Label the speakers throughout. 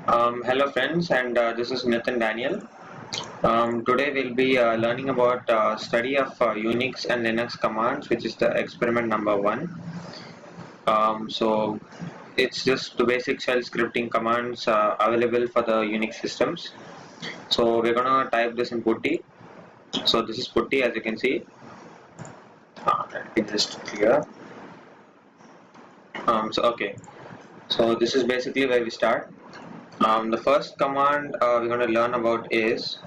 Speaker 1: Hello friends, and this is Nathan Daniel. Today we'll be learning about study of Unix and Linux commands, which is the experiment number 1. So it's just the basic shell scripting commands available for the Unix systems. So we're gonna type this in putty. So this is putty, as you can see. Let me just clear. Okay. So this is basically where we start. The first command we're going to learn about is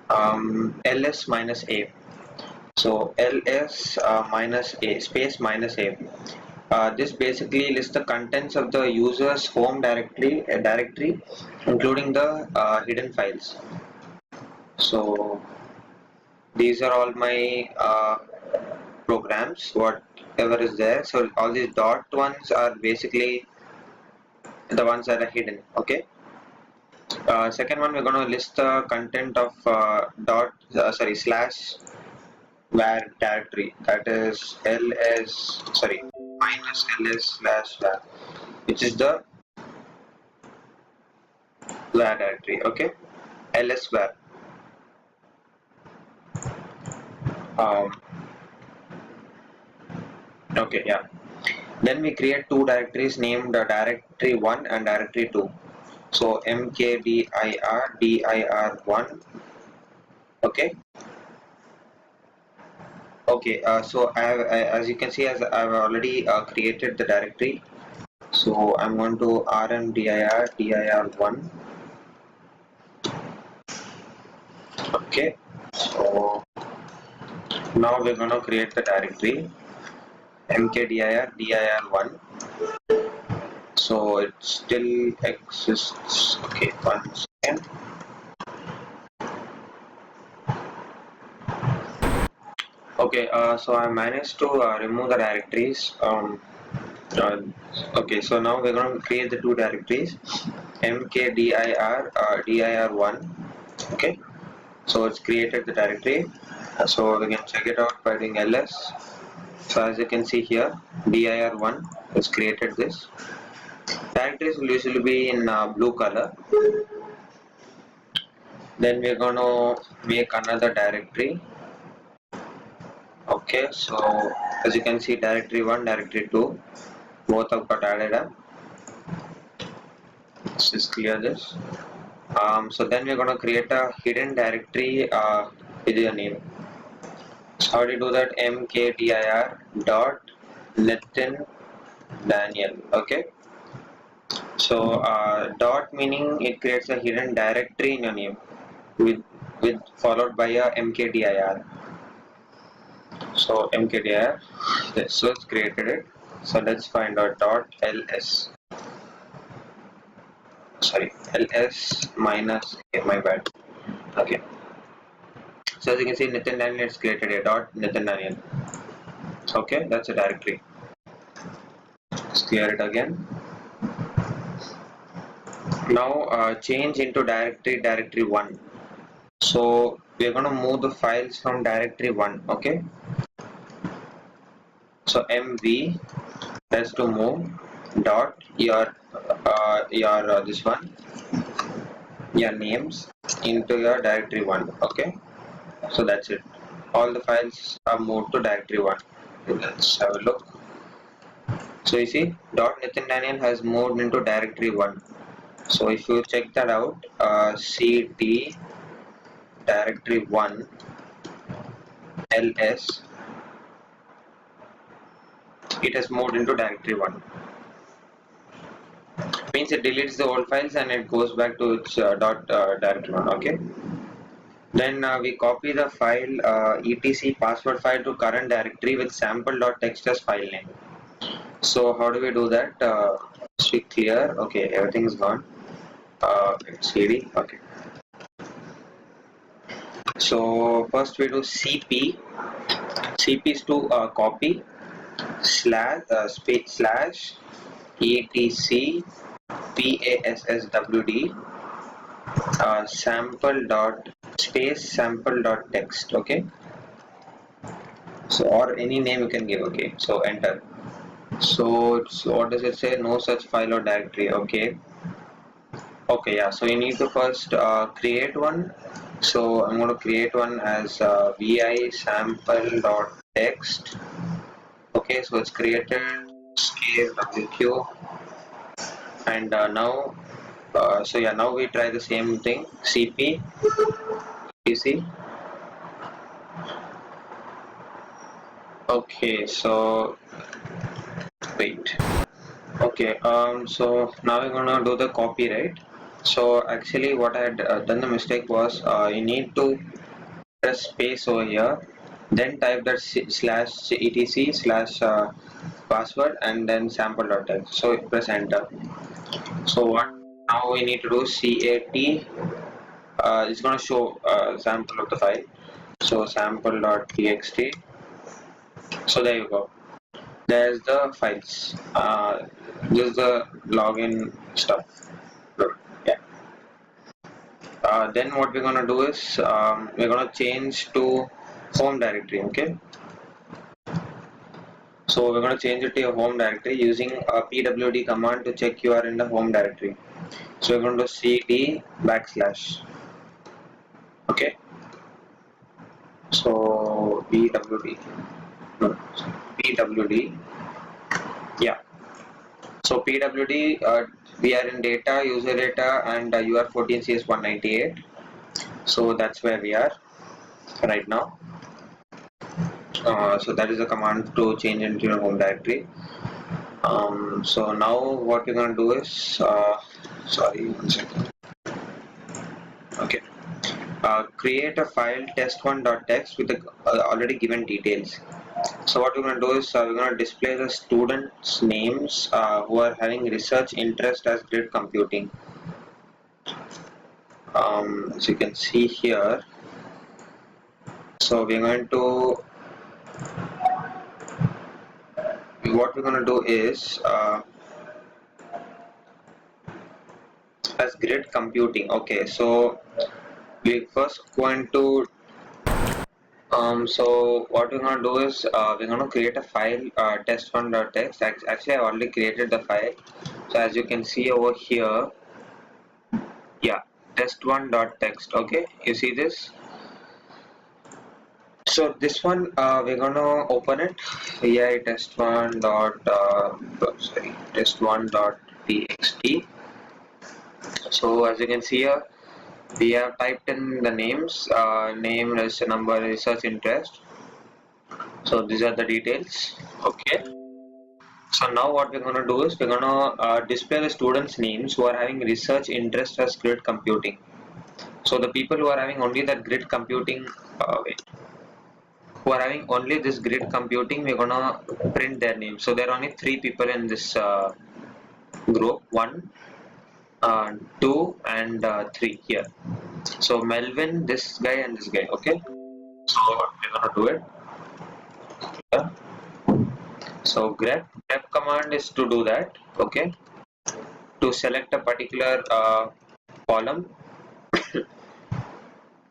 Speaker 1: ls minus a. So ls minus a space minus a. This basically lists the contents of the user's home directory, including the hidden files. So these are all my programs, whatever is there. So all these dot ones are basically the ones that are hidden. Okay. Second one, we're going to list the content of slash var directory, that is minus ls slash var, which is the var directory. Okay, ls var. um, okay, yeah. Then we create two directories named directory 1 and directory 2. So mkdir dir1. Okay. Okay, so as you can see, as I've already created the directory. So I'm going to rmdir dir1. Okay, so now we're going to create the directory mkdir dir1. So it still exists. Okay, one second. Okay, so I managed to remove the directories. Uh, okay, so now we're going to create the two directories mkdir dir1. Okay, so it's created the directory. So we can check it out by doing ls. So as you can see here, dir1 has created this. Directories will usually be in blue color. Then we're going to make another directory. Okay, so as you can see, directory 1, directory 2, both have got added up. Let's just clear this. So then we're going to create a hidden directory with your name. So how do you do that? mkdir dot Nathan Daniel. Okay. So dot meaning it creates a hidden directory in your name with followed by a mkdir. So mkdir, yes, so it's created it. So let's find out dot ls. Sorry, ls minus. Okay, my bad. Okay. So as you can see, Nathan Daniel is created a dot Nathan Daniel. Okay, that's a directory. Let's clear it again. Now change into directory 1. So we're going to move the files from directory 1. Okay. So mv has to move dot your this one, your names, into your directory 1. Okay. So that's it. All the files are moved to directory 1. Let's have a look. So you see, dot Nathan Daniel has moved into directory 1. So if you check that out, cd directory 1 ls, it has moved into directory 1. Means it deletes the old files and it goes back to its directory 1. Okay. Then we copy the file etc password file to current directory with sample.txt as file name. So how do we do that? We clear. Okay, everything is gone. cd. Okay. So first we do cp. cp is to copy space slash etc passwd sample dot space sample dot text. Okay. So or any name you can give. Okay. So enter. So what does it say? No such file or directory. Okay, yeah, so you need to first create one. So I'm going to create one as vi sample.text. Okay, so it's created. Scale wq, and now so yeah, now we try the same thing. cp pc. Okay, so wait. Okay, so now we're gonna do the copy, right? So actually what I had done the mistake was you need to press space over here, then type that slash etc slash password and then sample.txt. So press enter. So what now we need to do cat, it's going to show sample of the file. So sample.txt. So there you go. There's the files. This is the login stuff. Good. Yeah. Then what we're gonna do is we're gonna change to home directory. Okay. So we're gonna change it to your home directory using a pwd command to check you are in the home directory. So we're going to cd backslash. Okay. So pwd. No. pwd. Yeah. So PWD, we are in data, user data, and UR14CS198. So that's where we are right now. So that is the command to change into your home directory. So now what we're going to do is, sorry, 1 second. Okay. Create a file test1.txt with the already given details. So what we're going to do is we're going to display the students' names who are having research interest as grid computing. As you can see here, so we're going to what we're going to do is as grid computing. Okay, so we first going to so what we're going to do is we're going to create a file test1.txt. Actually I already created the file, so as you can see over here, yeah, test1.txt. okay, you see this. So this one we're gonna open it. Yeah, test1 dot sorry, test1 dot txt. So as you can see here, we have typed in the names, name, register number, research interest. So these are the details. Okay. So now what we're gonna do is we're gonna display the students' names who are having research interest as grid computing. So the people who are having only that grid computing, who are having only this grid computing, we're gonna print their name. So there are only 3 people in this group: 1, 2, and 3 here. So Melvin, this guy, and this guy. Okay. So we're gonna do it. Yeah. So grep command is to do that. Okay. To select a particular column,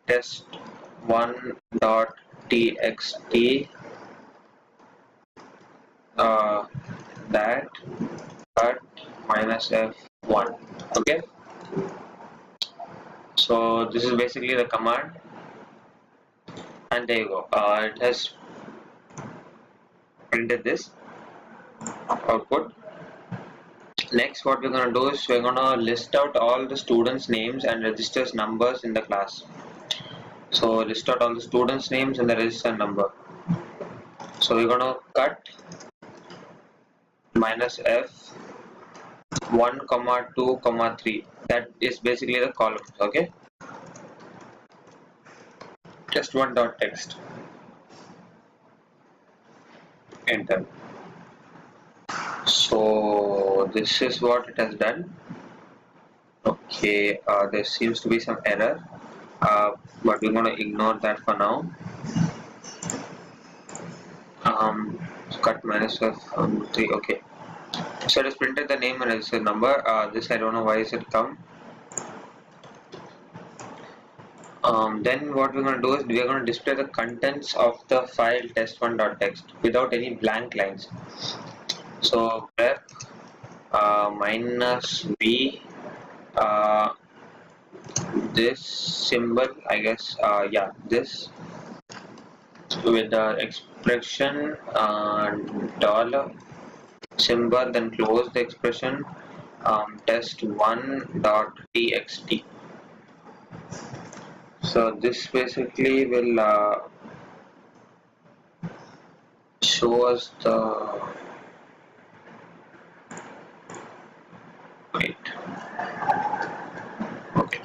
Speaker 1: test1.txt that cut minus f1. Okay. So this is basically the command, and there you go. It has printed this output. Next, what we're gonna do is we're gonna list out all the students' names and registers numbers in the class. So list out all the students' names and the register number. So we're gonna cut minus f 1, 2, 3. That is basically the columns. Okay. Just one dot text. Enter. So this is what it has done. Okay, there seems to be some error, but we're going to ignore that for now. Cut minus of 3. Okay, so it has printed the name and register number. This I don't know why is it come. Then what we're going to do is we're going to display the contents of the file test1.txt without any blank lines. So grep minus v, this symbol, I guess, yeah, this with the expression dollar symbol, then close the expression, test1 dot txt. So this basically will show us the, wait, okay,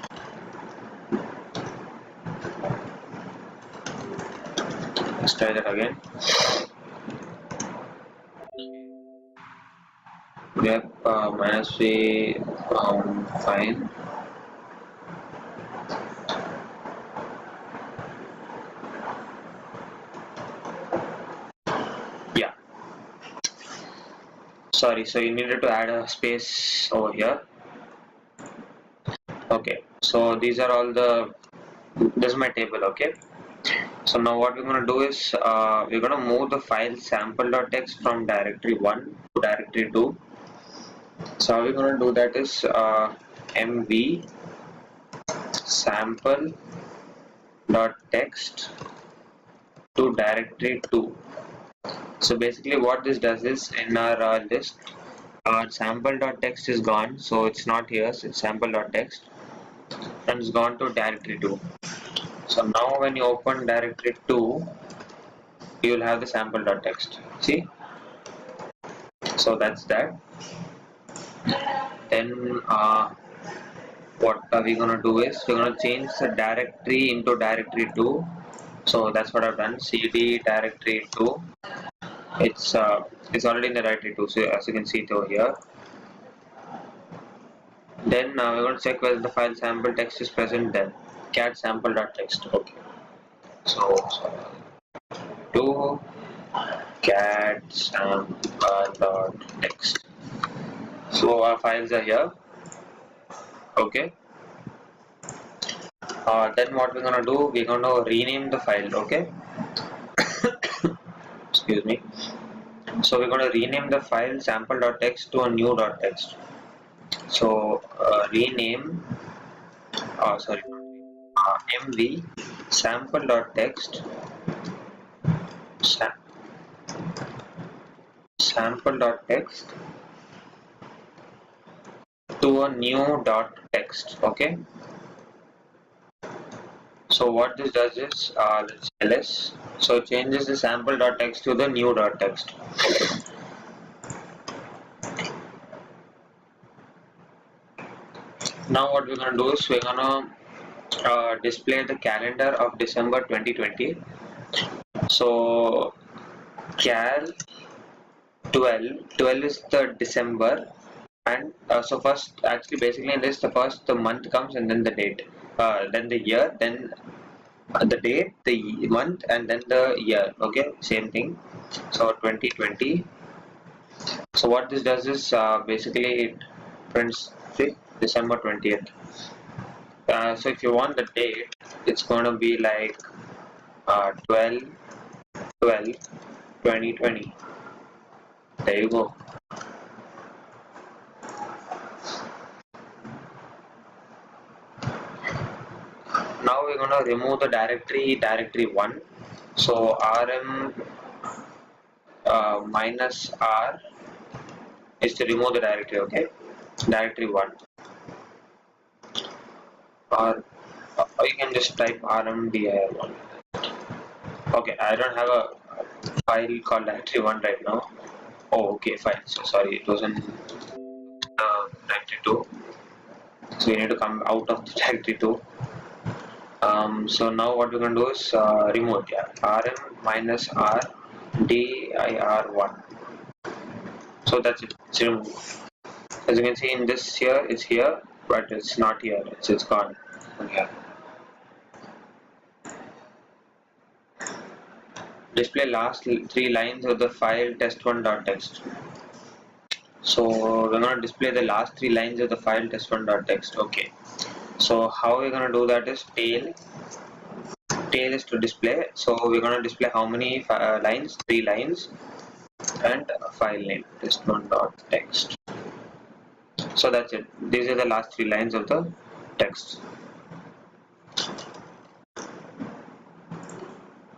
Speaker 1: let's try that again. Grep minus v, fine. Yeah, sorry, so you needed to add a space over here. Okay, so these are all the, this is my table. Okay, so now what we're going to do is we're going to move the file sample.txt from directory 1 to directory 2. So how we're going to do that is mv sample.txt to directory 2. So basically what this does is, in our list, our sample.txt is gone, so it's not here, so it's sample.txt, and it's gone to directory 2. So now when you open directory 2, you will have the sample.txt. See? So that's that. Then what are we gonna do is we're gonna change the directory into directory 2. So that's what I've done. cd directory 2. It's already in the directory 2. So as you can see it over here. Then we're going to check whether the file sample text is present. Then cat sample.txt. Okay. So do cat sample.txt. So our files are here. Okay. Then what we're gonna do? We're gonna rename the file. Okay. Excuse me. So we're gonna rename the file sample.txt to a new.txt. So rename. Sorry. mv sample.txt sample.txt to a new.txt. Okay. So what this does is let's ls. So it changes the sample.txt to the new.txt. Now what we're gonna do is we're gonna display the calendar of December 2020. So cal 12 is the December, and so first, actually basically in this, the first the month comes and then the date, then the year, then the date, the month, and then the year. Okay, same thing. So 2020. So what this does is basically it prints December 20th. So if you want the date, it's going to be like 12 12 2020. There you go. Now we're going to remove the directory 1. So rm minus r is to remove the directory. Okay, directory 1, or you can just type rmdir1. Okay, I don't have a file called directory 1 right now. Oh, okay, fine. So sorry, it was in directory 2. So we need to come out of the directory 2. So now what we're going to do is remove, yeah, rm minus r dir1. So that's it. It's removed. As you can see in this here, it's here, but it's not here. It's gone. Okay. Display last 3 lines of the file test1.txt. So we're going to display the last 3 lines of the file test1.txt. Okay. So how we're going to do that is tail is to display. So we're going to display how many lines? 3 lines. and a file name test1.txt. So that's it. These are the last 3 lines of the text.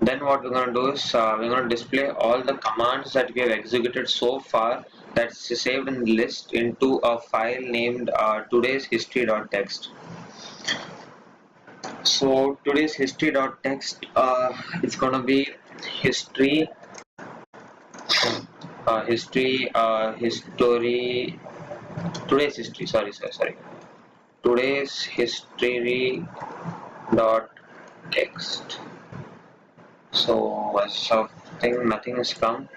Speaker 1: Then what we're going to do is we're going to display all the commands that we have executed so far that's saved in the list into a file named today's history.txt. So today's history.txt it's going to be history history today's history sorry today's history dot text. So something nothing has come.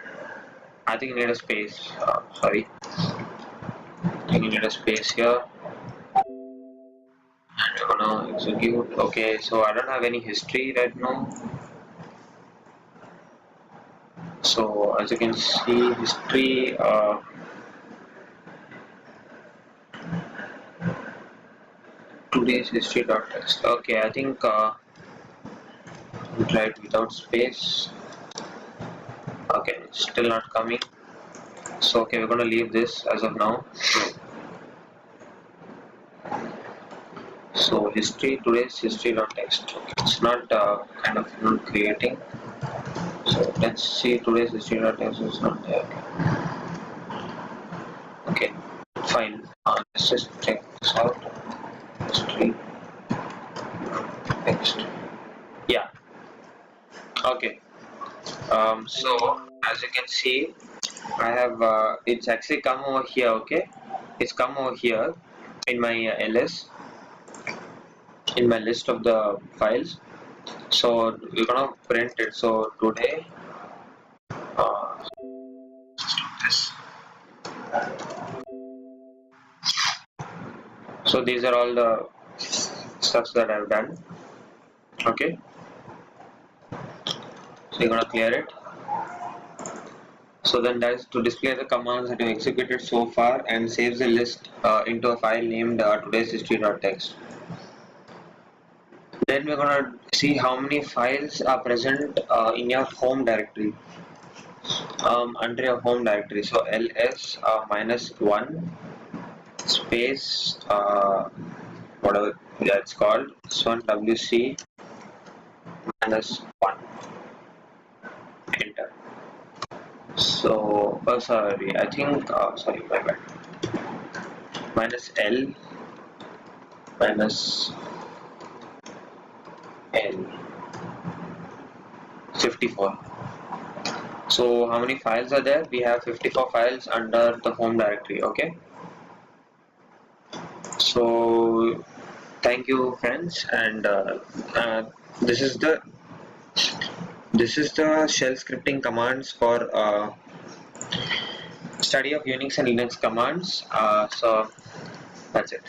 Speaker 1: I think you need a space. Sorry, I think you need a space here. And we're gonna execute. Okay, so I don't have any history right now. So as you can see, history. Today's history.txt. Okay, I think we'll try it without space. Okay, still not coming. So okay, we're gonna leave this as of now. So history today's history.txt. Okay, it's not kind of not creating. So let's see today's history.txt is not there. Okay, fine. Let's just check this out. History text. Yeah. Okay. So as you can see, I have it's actually come over here. Okay, it's come over here in my ls in my list of the files. So we're gonna print it. So today, this. So these are all the stuffs that I've done. Okay, so you're gonna clear it. So then that is to display the commands that you executed so far and saves the list into a file named today's history.txt. Then we're gonna see how many files are present in your home directory. Under your home directory, so ls -1 space whatever that's called this one wc -1 enter. So sorry, I think sorry, my bad. -l minus l 54. So how many files are there? We have 54 files under the home directory. Okay, so thank you friends, and this is the shell scripting commands for study of Unix and Linux commands. So that's it.